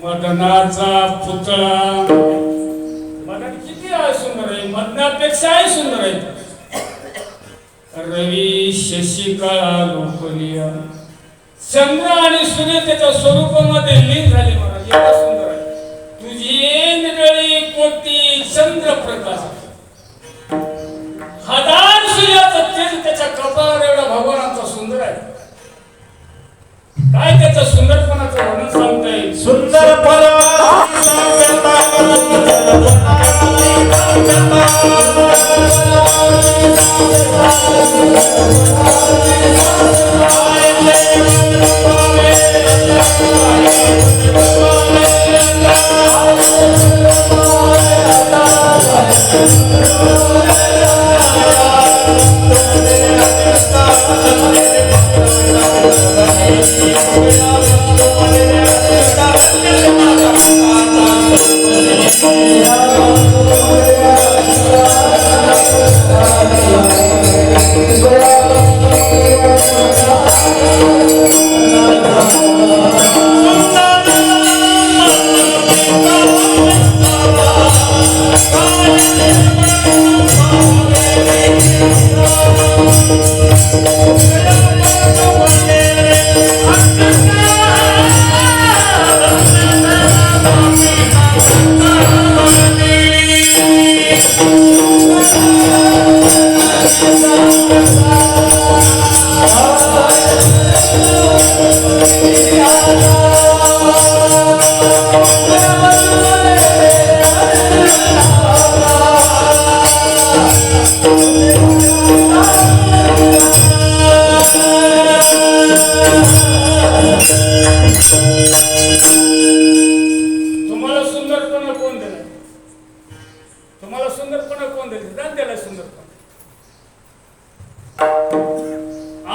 मदनाचा पुतळा मदन किती आहे सुंदर आहे, मदनापेक्षाही सुंदर आहे. रवी शशिकळा लोकलीय चंद्र आणि सूर्य त्याच्या स्वरूपामध्ये लीन झाले महाराज. एवढा सुंदर आहे. तुझी निरळी कोटी चंद्र प्रकाश हजार सूर्याचा तेज त्याच्या कपाळावर एवढा भगवानाचा सुंदर आहे. काय त्याच्या सुंदरपणाचं वर्णन सांगता येईल. सुंदरपणा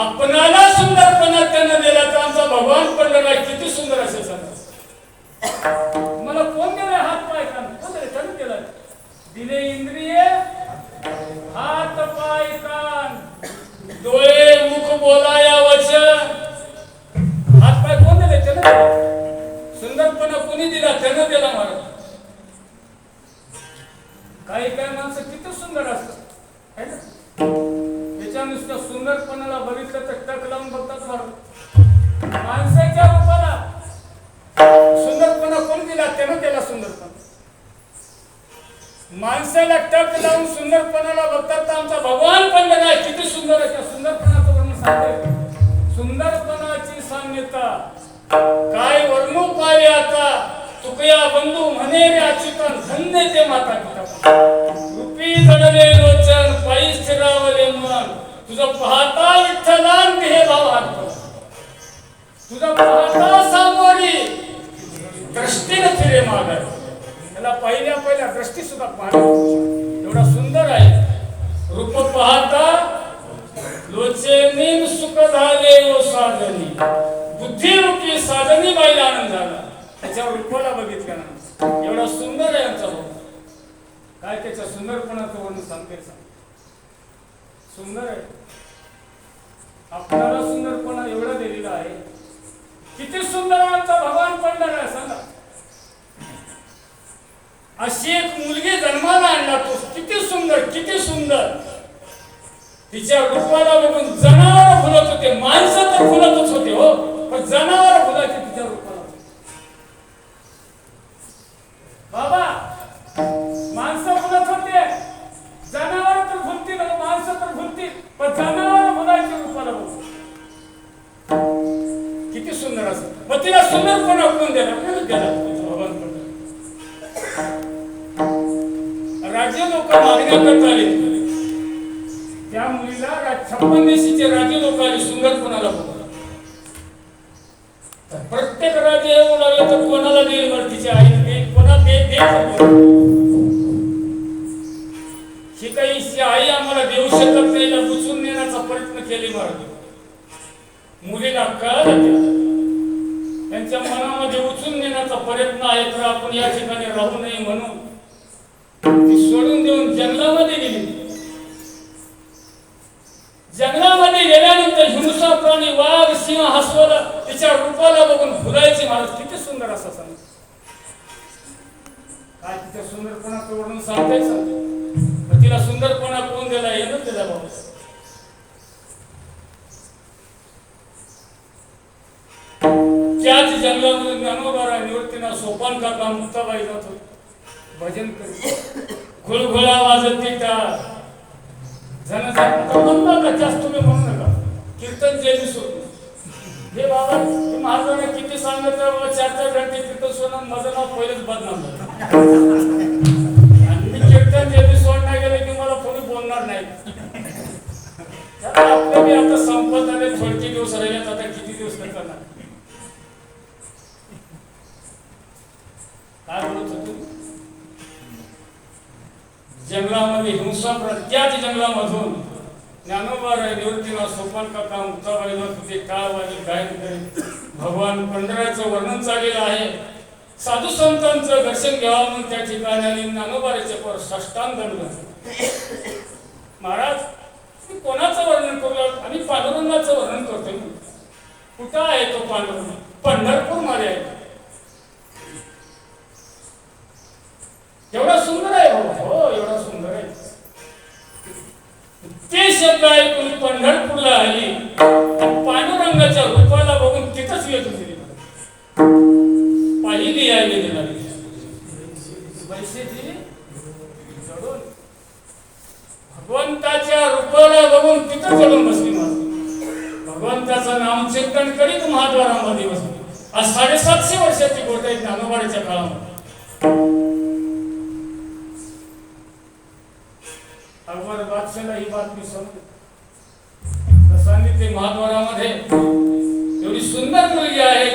आपणाला सुंदरपणा त्यानं दिला तर आमचा भगवान पडलेला किती सुंदर असेल सांगा. मला कोण दिले हात पाय कान, कोण दिले? त्यानं दिला. दिले इंद्रिय हात पाय कान डोळे मुख बोलाया वचन. हात पाय कोण दिले? त्यानं दिला. सुंदरपणा कोणी दिला? त्यानं दिला महाराज. काही काही माणसं किती सुंदर असतात है ना. त्याच्या नुसत्या सुंदरपणाला बघितलं तर टक लावून बघतात महाराज. माणसाच्या रूपाला सुंदरपणा कोण दिला? त्यानं त्याला सुंदरपणा. माणसाला टक लावून सुंदरपणाला बघतात तर आमचा भगवान पण नाही किती सुंदर आहे. त्या सुंदरपणाचं वर्णन सांगते. सुंदरपणाची साम्यता काय वर्णू पावे आता तुकया बंधू म्हणे रे अच्युतन धन्य ते माता पिता. रूपी जडले लोचन पायी स्थिरावले मन तुझं पाहता विठ्ठलान हे भाव हात. तुझं पाहता सामोरी दृष्टीने फिरे मागे. त्याला पहिल्या दृष्टी सुद्धा पाहणे एवढा सुंदर आहे. रूप पाहता लोचेनी सुख झाले ओ साधनी बुद्धी रूपी साधनी बाईला आनंद झाला. त्याच्या रूपाला बघितल्यानंतर एवढा सुंदर आहे आमचा भाऊ. काय त्याच्या सुंदरपणाचं वर्णन सांगते. सुंदर आहे. आपल्याला सुंदरपणा एवढा दिलेला आहे. किती सुंदर आमचा भगवान पडणार आहे सांगा. अशी एक मुलगी जन्माला आणला तो किती सुंदर किती सुंदर. तिच्या रूपाला बघून जनावर फुलत होते. माणसं तर फुलतच होते हो पण जनावर फुलायचे तिच्या रूपाला. बाबा माणसं बोलत होते जनावर तर भुलतील माणसं तर भुलतील पण जनावर मुलाच्या रूपाला बघू किती सुंदर असं मग तिला सुंदरपणा कोण देणार राज्य लोक मागण्या करता आले त्या मुलीला 56 देशीचे राज्य लोक आले सुंदरपणाला बघू प्रत्येक राज्य येऊ लागले तर कोणाला देईल वर तिच्या आईने देईल कोणा ही काही आई आम्हाला देऊ शकत नाही बुचून नेण्याचा प्रयत्न केले मार्ग मुलीला कळलं त्यांच्या मनामध्ये उचलून नेण्याचा प्रयत्न आहे तर आपण या ठिकाणी राहू नये म्हणून ती सोडून देऊन जंगलामध्ये गेली जंगलामध्ये गेल्यानंतर हिंसा प्राणी वाघ सिंह हसवला तिच्या रूपाला बघून भुलायचे महाराज किती सुंदर असं सांग काय तिच्या सुंदरपणाचं वर्णन सांगताय तिला सुंदरपणा कोण दिला हे ना दिला बाबा त्याच जंगलामध्ये ज्ञानोबा निवृत्तीना सोपान काका मुक्ताबाई जात होते भजन करीत घुळघुळा वाजत तिथं जण जास्त तुम्ही म्हणू नका कीर्तन जयंती सोडून हे बाबा महाराजांना किती सांगितलं बाबा 4-4 घंटे कीर्तन सोडून माझं नाव पहिलेच बदनाम झालं आणि मी कीर्तन जयंती सोडण्यात गेले की मला कोणी बोलणार नाही आपलं मी आता संपत आले थोडके दिवस राहिलेत आता किती दिवस करणार काय बोलत होतो जंगलामध्ये हिंसा त्याच जंगलामधून ज्ञानोबा निवृत्तीला सोपान काका मुक्ताबाई होते काळवाणी गायन करीत भगवान पंढऱ्याचं वर्णन चाललेलं आहे साधू संतांचं दर्शन घ्यावं म्हणून त्या ठिकाणी आणि ज्ञानोबाच्या पर साष्टांग दंड महाराज मी कोणाचं वर्णन करू आम्ही पांडुरंगाचं वर्णन करतोय कुठं आहे तो पांडुरंग पंढरपूर मध्ये आहे एवढा सुंदर आहे हो एवढा सुंदर आहे ते शब्द ऐकून पंढरपूरला आली पांडुरंगाच्या रूपाला बघून तिथंच येत होती पहिली आली पैसेची चढून भगवंताच्या रूपाला बघून तिथं चढून बसली भगवंताचं नाम चिंतन करीत महाद्वारामध्ये बसली आज 750 वर्षाची गोष्ट आहे ज्ञानोबाच्या काळामध्ये अकबर बादशाहला ही बातमी समजली सांगितले महाद्वारामध्ये एवढी सुंदर मुलगी आहे